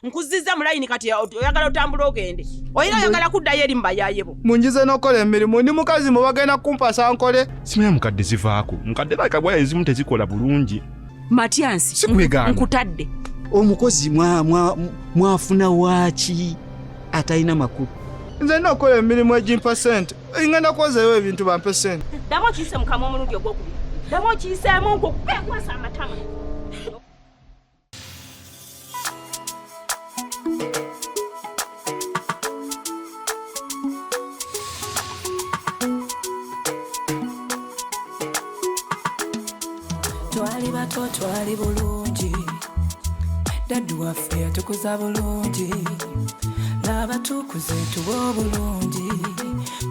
nkuzizza mu line kati oyagala otambula ogende. Oyina oyagala kuddayo eri mbayayebo. Munjize n'okola emirimu ndi mukazi mu bagenda kumpasa nkole. Simanya mukadde zivaako. Mukadde like bwaya ezimu tezikola bulungi. Matiansi nkutadde. Omukozi mwafuna waaki atalina makulu. Nze n'okola emirimu egimpa ssente. Ngenda kwozayo ebintu bampe ssente. Ddamu okiyise mukama omulundi ogwokubiri. Ddamu okiyiseemu nk'okukwasa amatama. Twali bulungi daddu waffe yatukuza bulungi laba tukuze tuba bulungi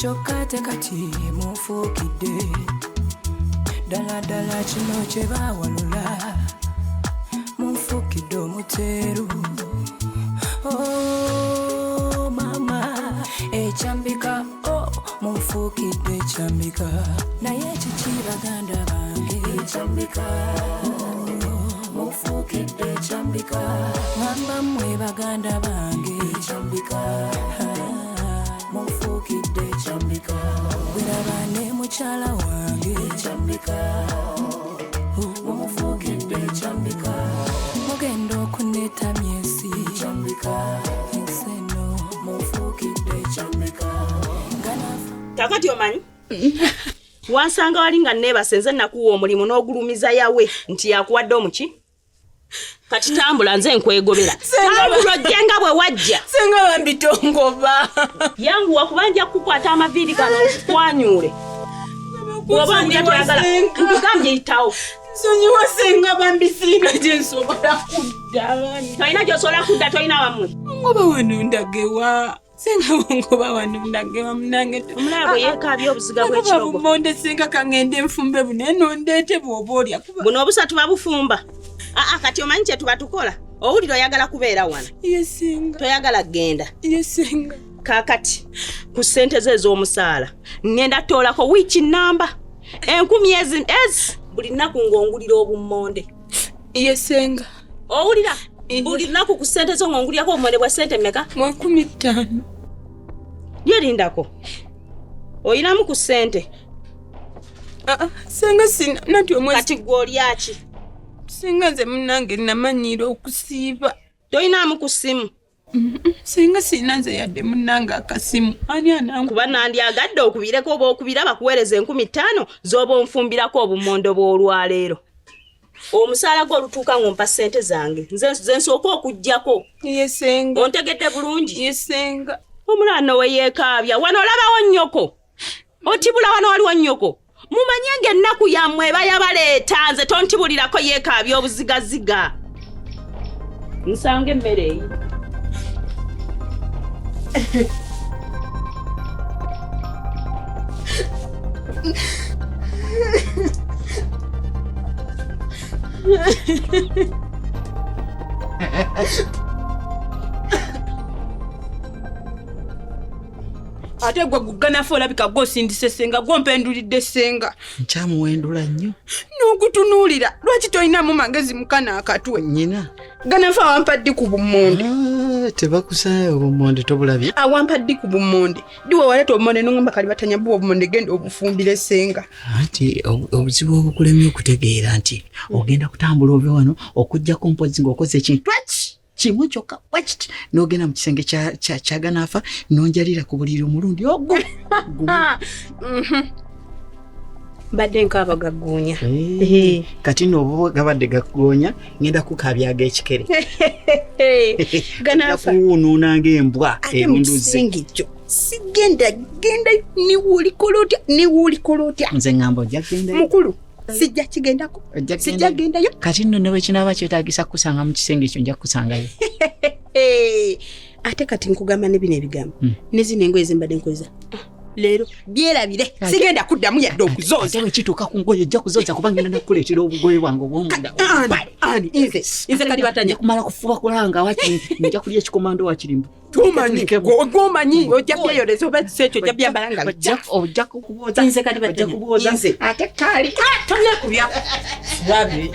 kyokka ate kati munfuukidde ddala kino kye baawalula munfuukidde omuteeru mama ekyambika munfuukidde ekyambika naye kiki baganda bange ekyambika munfuukidde ekyambika ngamba mmwe baganda bange ekyambika munfuukidde ekyambika bweraba ne mukyala wange ekyambika munfuukidde ekyambika mugenda okuneta myesi ekyambika enseno munfuukidde ekyambika kakati omanyi wansanga wali nga neebasenze nakuwa omulimu n'ogulumiza yawe nti yakuwadde omuki kati tambula nze nkwegobera tambula ojjenga bwe wajja senga bambitongoba yanguwa kubanja kukwata amaviiri gano kwanyuule bw'oba ndya toyagala nkugambye yitawo nsonyiwa senga bambisiina gye nsobola kudda tolina gy'osobola kudda tolina wamwe ngoba wano ndagewa senga ngoba wano ndagewa munange omulala bwe yeekaabya obuziga bw'ekirogo bumonde senga kangende nfumbe bunene ndeete bw'oba olya buno obusatu babufumba kati omanyi kye tuba tukola owulira oyagala kubeera wano yesenga toyagala genda yesenga kakati ku ssente ze ez'omusaala ngenda toolako wiiki namba 10,000 buli nnaku ng'ongulira obummonde yesenga owulira buli nnaku ku ssente zo ng'ongulirako obummonde bwa ssente mmeka 15 lyerindako oyinamu ku ssente senga sina nati omwezi kati gw'olyaki senga nze munange namanyira okusiiba toyinaamu ku ssimu senga sina nze yadde munange akasimu ani anangu kuba nandyagadde okubireko oba okubira bakuweereza 15,000 z'oba onfumbirako obumondo bw'olwaleero omusaala gw'olutuuka ng'ompa ssente zange nze nsooka okuggyako yesenga ontegedde bulungi yesenga omulano we yeekaabya wano olabawo nnyoko otibula wano waliwo nnyoko mumanye ng'ennaku yammwe eba yabaleeta nze tontibulirako yeekaabya obuzigaziga nsanga emmere eyi ate gwe guganafe olabika gw'osindise senga gw'ompendulidde senga nkyamuwendula nnyo n'ogutunuulira lwaki tolinamu magezi mukana akatwe nnyina ganafe awampa ddi ku bummonde tebakusaayo obummonde tobulabye awampa ddi ku bummonde diwe waleeta obummonde n'ongamba kali batanya buwa obummonde genda obufumbire senga anti obuzibu obukulemye okutegeera nti ogenda kutambula ove wano okujjako mpozi ng'okoze ekintu kimu kyokka wakiti n'ogenda mu kisenge kya ganafa n'onjalira ku buliri omulundi ogwo badde nkaaba gaggoonya kati n'oba gabadde gaggoonya ngenda kukaabya ag'ekikere ganafa kuwunuuna ng'embwa erunduze sigenda niwulikolo otya nze ngamba ojja kugenda mukulu sijja kigendako sijja gendayo kati nno ne bwe kinaaba kyetaagisa kukusanga mu kisenge ekyo nja kukusangayo ate kati nkugamba ne bino ebigambo ne zino engoye zembadde nkoza leero byerabire sigenda kuddamu yadde okuzooza bwe kituuka ku ngoye ojja kuzooza kubanga ngenda kukuleetera obugoye bwange obw'omunda ani nze kali batanya kumala kufuba kulanga wakiri nja kulya ekikomando wakirimba gwomanyi ojja byeyoleza oba si ekyo ojja byambalanga ojja kukubuuza nze kali batanya nze ate kali tonyekubya labe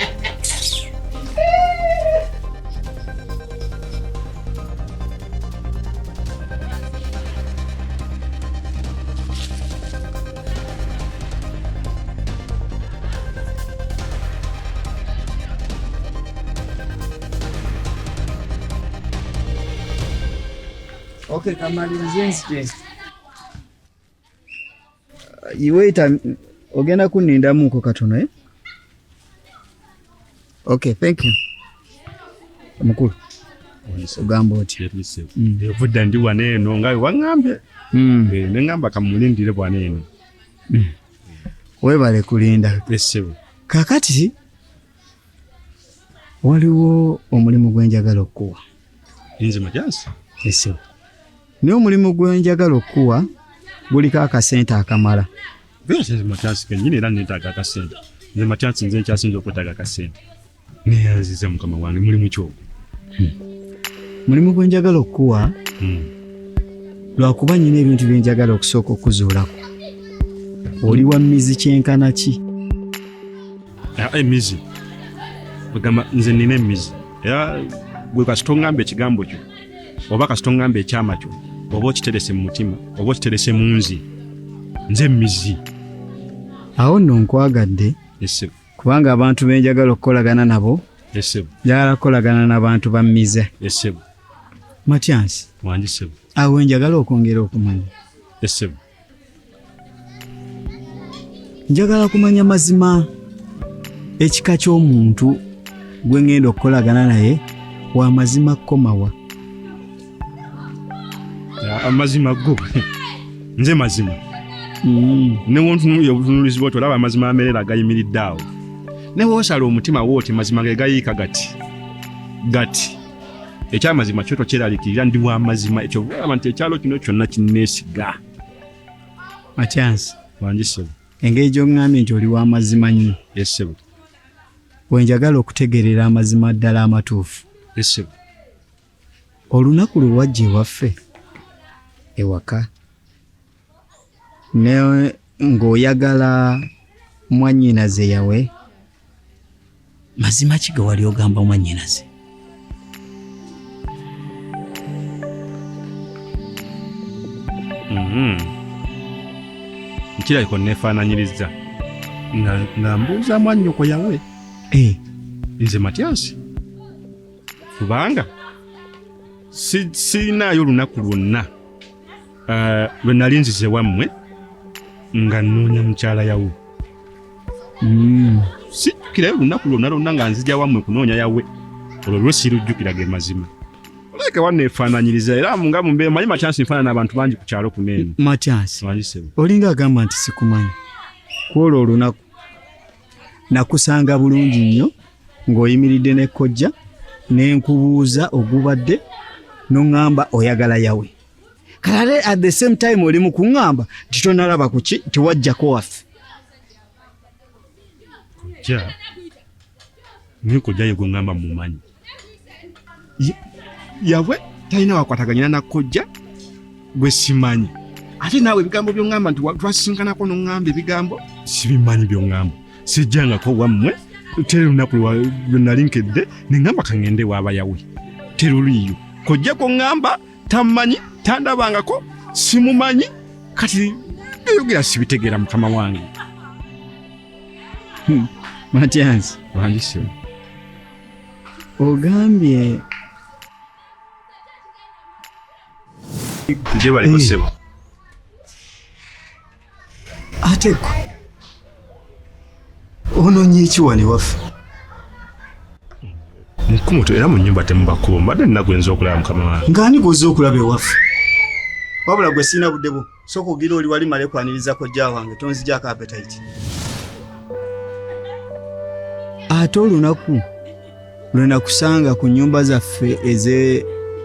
Okay, kamalize nzite. Iweta ogenda kuninda muko katono eh? Okay, thank you. Mukulu. Ogamba oti. Vudda ndi waneno nga wangambye. Nengamba kamulindire bwaneno. Webale kulinda. Esebo. Kakati waliwo omulimu gwenjagala okuwa. Inze Matyansi. Esebo. Niyo omulimu gwenjagala okuwa guliko akasente akamala. Nze Matyansi kenyini era netaga akasente. Nze Matyansi nze nkyasinza okwetaaga akasente. Neyanziza mukama wange mulimu ki ogwo? Mulimu gwenjagala okuwa lwakuba nyina ebintu byenjagala okusooka okuzuulako. Oli wa mizi kyenkana ki? Emizi. Bagamba nze nina emizi. Era gwe kasita oŋŋamba ekigambo kyo oba kasita oŋŋamba ekyama kyo oba okiterese mu mutima oba okiterese mu nzi. Nze emizi. Awo nno nkwagadde. Esebo. Kubanga abantu benjagala okukolagana nabo. Esebo. Njagala kukolagana n'abantu ba mize. Esebo. Matyansi. Wangi sebo. Awo njagala okwongera okumanya. Esebo. Njagala kumanya mazima ekika ky'omuntu gwe ngenda okukolagana naye wa mazima komawa. Amazima go. Nze mazima. Ne wontunuye obutunulizi bw'otyo olaba amazima amerera agayimiridde awo. Ne woosala omutima wooti mazima ge gayiika gati. Ekyamazima kyo tokyeraliikirira ndi wa mazima ekyo olaba nti ekyalo kino kyonna kinneesiga. Matyansi. Wangi sebo. Engeri gy'oŋŋambye nti oli wa mazima nnyo. Yes sebo. Wenjagala okutegeerera amazima ddala amatuufu. Yes sebo. Olunaku lwe wajja ewaffe ewaka ne ng'oyagala mwannyinaze yawe, mazima ki ge wali ogamba mwannyinaze? Nkirabika neefaananyiriza nga mbuuza mwannyoko yawe. Nze Matyansi. Kubanga siinaayo olunaku lwonna lwe nali nzize wammwe nga nnoonya mukyala yawe. Sijjukirayo olunaku lwonna nga nzija wammwe kunoonya yawe. Olwo lwe sirujjukira ge mazima. Oleke wanneefaananyiriza era nga mumbeera manyi Matyansi nfaanana abantu bangi ku kyalo kuneeno. Matyansi. Wangi sebo. Olinga agamba nti sikumanyi. Kwolwo olunaku nakusanga bulungi nnyo ng'oyimiridde ne kkojja ne nkubuuza ogubadde n'oŋŋamba oyagala yawe. Kale at the same time oli mu kuŋŋamba nti tonalaba ku ki tiwajjako waffe. Kojja naye kojja ye gwe ŋŋamba mumanyi. Yawe talina wakwataganyina na kojja gwe simanyi. Ate naawe ebigambo by'oŋŋamba nti twasinkanako n'oŋŋamba ebigambo sibimanyi by'oŋŋamba. Sijjangako wammwe teri lunaku lwe nali nkedde ne ŋŋamba kaŋŋende waaba yawe. Teruliyo. Kojja ko ŋŋamba tammanyi tandabangako simumanyi kati byogera sibitegeera mukama wange. Matyansi. Wangi sebo. Ogambye Njebale sebo. ate ononye eki wano ewaffe? Nkumuto era mu nnyumba temubakubo mbadde nnagwenza okulaba mukama wange. Ng'ani gwoza okulaba ewaffe? Wabula gwe sirina budde bwo sooka ogira oli wali male kwaniriza kojja wange tonzigyako appetite. Ate olunaku lwe nakusanga ku nnyumba zaffe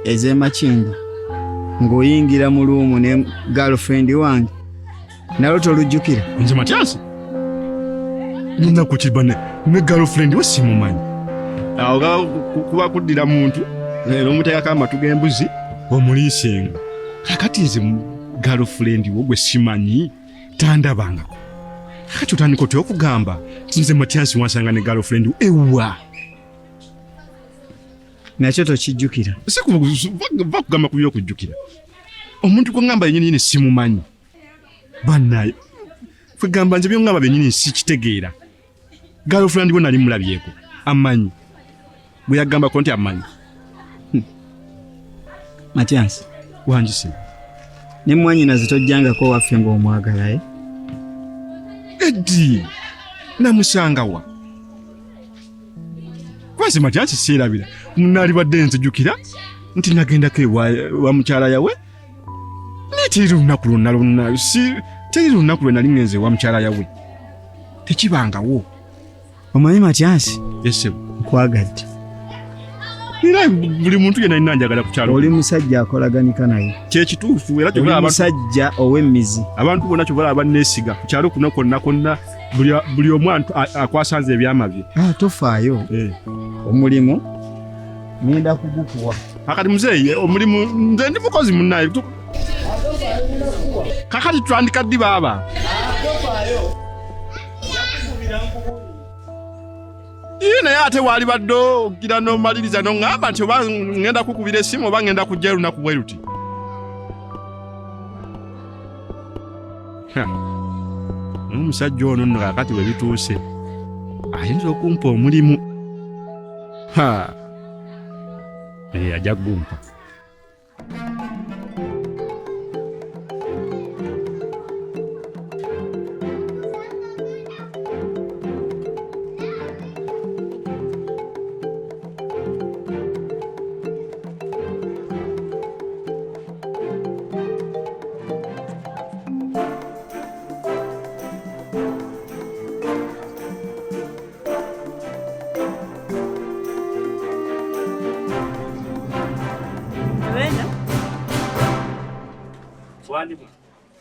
ez'Emakinga ng'oyingira mu luumu ne girlfriend wange nalwo tolujjukira? Nze Matyansi. Nnaku kiba ne girlfriend we simumanyi. Awo kuba kuddira muntu n'omuteekako amatu g'embuzi omuliisenga. Kakati nze girlfriend wo gwe simanyi tandabangako. Kakati otandika otya okugamba nze Matyansi wansanga ne girlfriend ewa. Nakyo tokijjukira? Va kugamba ku by'okujjukira. Omuntu gwe ŋŋamba yennyini simumanyi. Bannaye fwe gamba nze by'oŋŋamba byennyini sikitegeera. Girlfriend we nali mulabyeko amanyi. Bwe yagambako nti amanyi. Matyansi, Wanjise. Ne mwanyinaze tojjangako waffe ng'omwagala Eddi. Namusanga wa. Kwasi Matiasi sirabira. Munali badde nzijukira nti nagendako wa mukyala yawe. Teri lunaku lonna teri lunaku lwe nali ngenze wa mukyala yawe. Tekibangawo. Omanyi Matiasi? Yese. Nkwagadde. Era buli muntu yenna alina njagala ku kyalo. Oli musajja akolaganika naye. Kye kituufu era oli musajja ow'emmizi. Abantu bonna kyobalaba banneesiga ku kyalo kuno konna buli omu akwasanze ebyama bye. Tofaayo. Omulimu ngenda kugukuwa. Akati muzeeyi omulimu nze ndi mukozi munnaye. Kakati twandika ddi baaba? Naye ate waali badde ogira n'omaliriza n'oŋŋamba nti oba ngenda kukubira essimu oba ngenda kujja lunaku bwe luti. Omusajja ono nno kakati bwe bituuse ayinza okumpa omulimu. Ajja gumpa.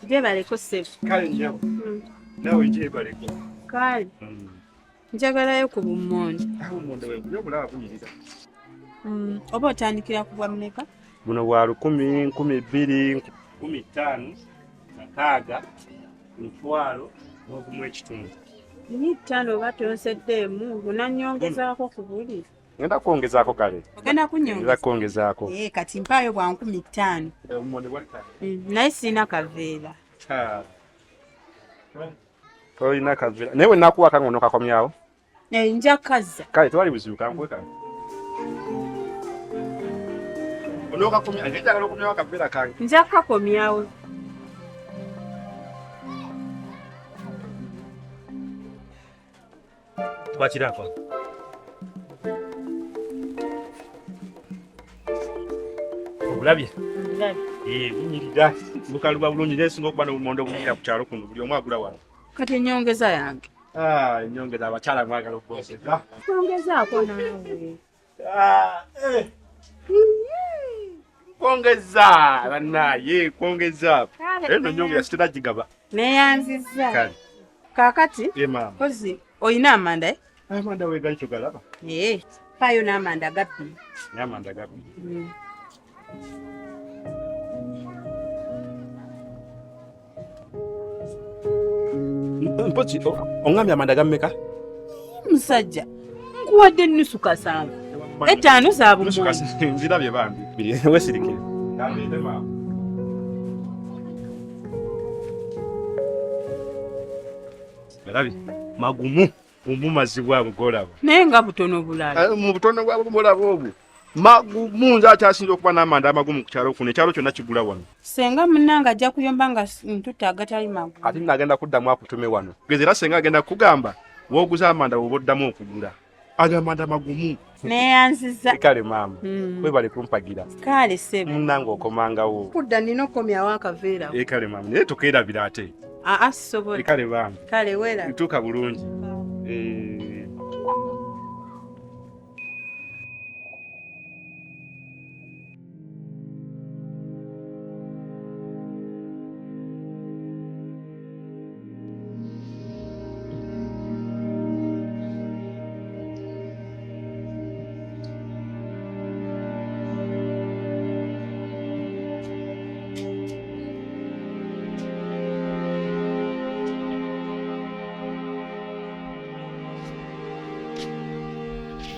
Jebaleko sefu. Kale njabo. Nawe jebaleko. Kale. Njagalayo ku bummonde. Bummonde we bulaba buyiriza. Oba otandikira ku bwa mmeka? Buno bwa 10, 12, 15, 6, 1,000 n'obumu ekitundu. Ni 5 oba tonseddeemu gunannyongezaako ku buli. Ngenda kwongezaako kale. Ogenda kunyongeza? Ngenda kwongezaako. Kati mpaayo bwa 15. Bummonde bwa 5. Naye sina kaveera. Toyina kaveera. Naye nakuwa kangono kakomyawo? Nja kaza. Kale twali buzibu kankwe kale. Onoka komya, angejagala okumyawo kaveera kange. Nja kakomyawo. Twakirako. Olabye? Bunyirira. Bukaluba bulungi nesinga okuba n'obumondo obuyira ku kyalo kuno buli omu agula wano. Kati ennyongeza yange. Ennyongeza abakyala mwagala okwongeza. Kwongezaako naawe. Kwongeza bannaye kwongeza. Eno nnyongeza sitanagigaba. Neeyanzizza. Kale. Kaakati? Maama. Kozi oyina amanda? Amanda weegali kyogalaba. Faayo n'amanda gabbiri. N'amanda gabbiri. Mpozi ongambye amanda gammeka? Musajja nkuwadde ennusu kasanga. 5 za bummonde. Nzirabye bambi. Wesirike. Balabi magumu omumazibu abugolabo. Naye nga butono bulala. Mu butono bwabo bulabo obwo. Magumu nza kyasinza okuba n'amanda amagumu ku kyalo kuno. Ekyalo kyonna kigula wano. Senga munnanga ajja kuyomba nga ntuta agatali magumu. Ati nagenda kuddamu akutume wano. Gezera senga agenda kugamba wooguza amanda woboddamu okugula. Agamanda magumu. Neeyanzizza. Kale maama. Webale kumpagira. Kale sebo. Munnanga okomangawo. Kudda nina okomyawo akaveera. Kale maama. Naye tokeerabira ate. Sobola. Kale maama. Kale weera. Ntuuka bulungi.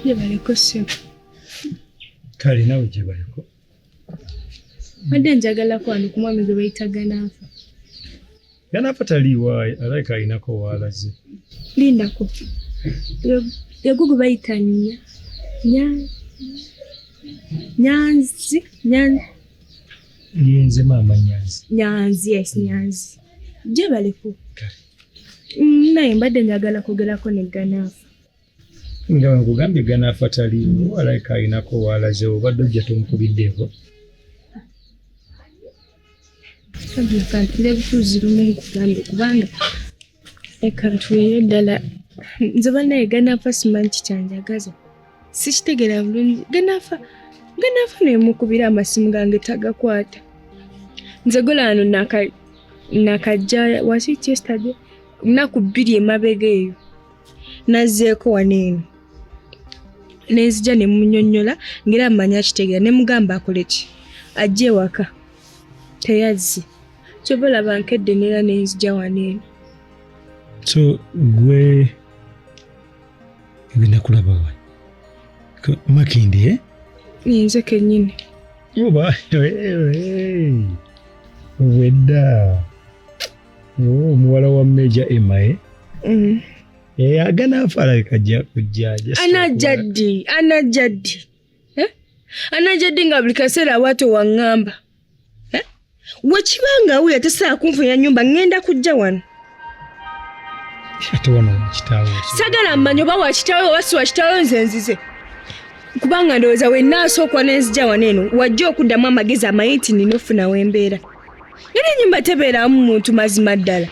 Jebaleko sefu. Kale nawe jebaleko. Wadde njagala kwano ku mwami gwe bayita Ganaafa. Ganaafa taliiwa alayika alinako waalaze. Lindako. Yagugu bayita Nyanzi. Yenze maama Nyanzi. Nyanzi, yes, Nyanzi. Gye baliku. Naye mbadde njagala kwogerako ne Ganaafa. Nga nkugambye Ganaafa taliiwo alayika alinako walaze obadde ojja tomukubiddeeko. Kabula kantule butuuzi lumu nkugambye kubanga ekantulire ddala nze bannaye Ganaafa simanyi kikyanjagaza. Sikitegeera bulungi. Ganaafa neemukubira amasimu gange tagakwata. Nze golano nakajja was it yesterday? Naku 2 emabega eyo. Nazzeeko waneeno. Nenzija ne munnyonnyola ngera manya kitegeera ne mugamba akole ki. Ajje ewaka. Teyazzi. Kyova laba nkedde neera nenzija waneeno. So gwe ngenda kulaba wa. Makindi Nze kennyini. Oba wedda. Muwala wa Meja Emma Ganaafa alayika ajja kujja. Anajjaddi. Anajjaddi nga buli kaseera bw'atyo waŋŋamba. Wekibanga awulira tasobola kunfunya nnyumba ngenda kujja wano. Ate wano kitaawo. Sagala mmanyi oba wa kitaawo oba si wa kitaawo nze nzize. Kubanga ndowooza we nnaasooka nenzija waneeno wajja okuddamu amagezi amayiti nina ofuna wembeera. Era ennyumba tebeeramu muntu mazima ddala.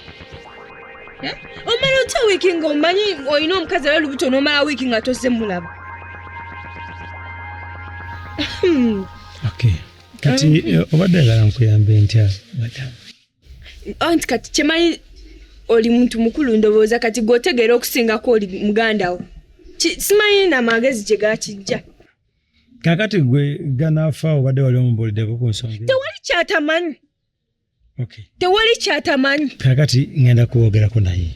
Omala otya wiiki nga omanyi olina omukazi ala lubuto n'omala wiiki nga tozze mulaba. Okay. Kati obadde ayagala nkuyambe ntya madamu? Anti kati kyemanyi oli muntu mukulu ndowooza kati gw'otegeera okusingako oli muganda wo. Simanyi n'amagezi gye gakijja. Kakati gwe Ganaafa obadde wali omumbuuliddeko ku nsonga. Tewali kyatamanyi. Okay. Tewali kyatamanyi. Kakati ngenda kwogerako naye.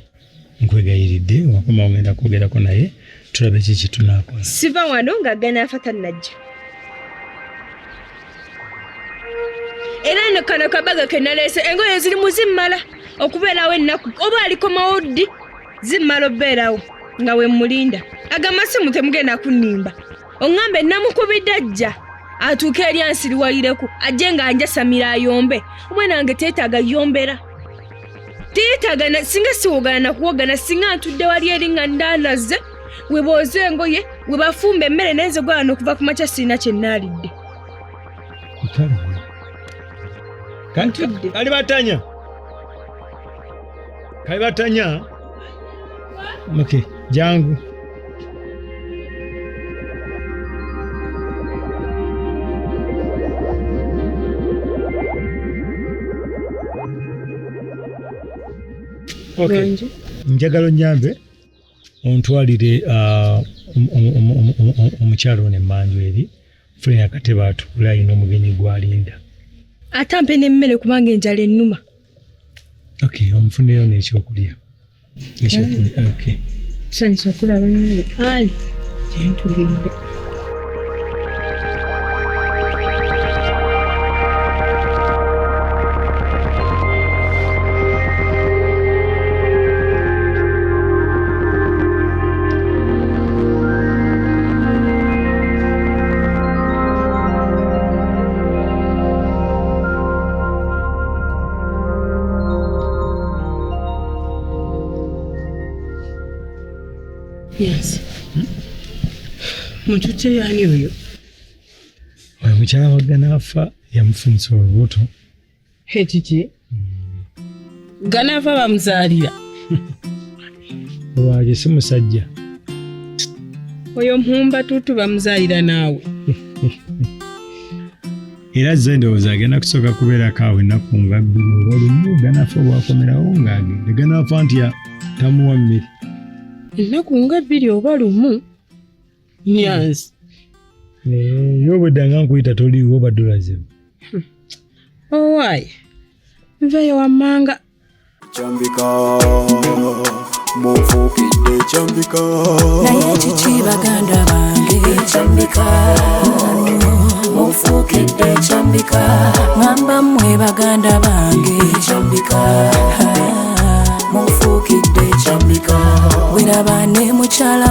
Nkwegayiridde wakoma ngenda kwogerako naye tulabe kiki tunaakola. Siva wano nga Ganaafa tannajja. Era no kano kabaga ke naleese engoye ziri muzimmala okubeerawo ennaku oba alikomawo ddi zimmala obeerawo nga we mulinda. Agamasimu temugenda kunnimba. Oŋŋambe namukubidde ajja atuuke eri ansiriwayireku ajje nga anjasamira ayombe. Omwe nange teetaaga yombera. Teetaaga singa siwogana nakuwogana singa ntudde wali eri nga ndaanaze we booze engoye we bafumba emmere nenze gwano okuva ku makya sirina kye nnaalidde. Kanti alibatanya. Kalibatanya. Okay, jangu. Okay. Njagala onyambe ontwalire omukyalo ne Mmanju eri fune akatebe atuula alina omugenyi gwalinda. Atampe n'emmere kubanga enjala ennuma. Okay, omufuneyo n'ekyokulya. Ekyokulya, okay. Sanyusa kulaba nnyo ali gyentulidde. Yes. Muntu kyeyani oyo? Oyo mukyala wa Ganaafa yamufunisa olubuto. Kiki? Ganaafa bamuzaalira. Waaje si musajja. Oyo mpumba tutu bamuzaalira naawe. Era zze ndowooza agenda kusooka kubeerako awo ennaku nga 2 oba lumu Ganaafa bwakomerawo ng'agende. Ganaafa nti tamuwa mmere. Ennaku nga 2 oba lumu Nyanzi. Y'obwedda nga nkuyita toliiwo obadde olaze. Owaaye nveeyo wammanga. Chambika munfuukidde Chambika naye kiki baganda bange Chambika munfuukidde Chambika ngamba mmwe baganda bange Chambika munfuukidde Chambika wiraba ne mukyala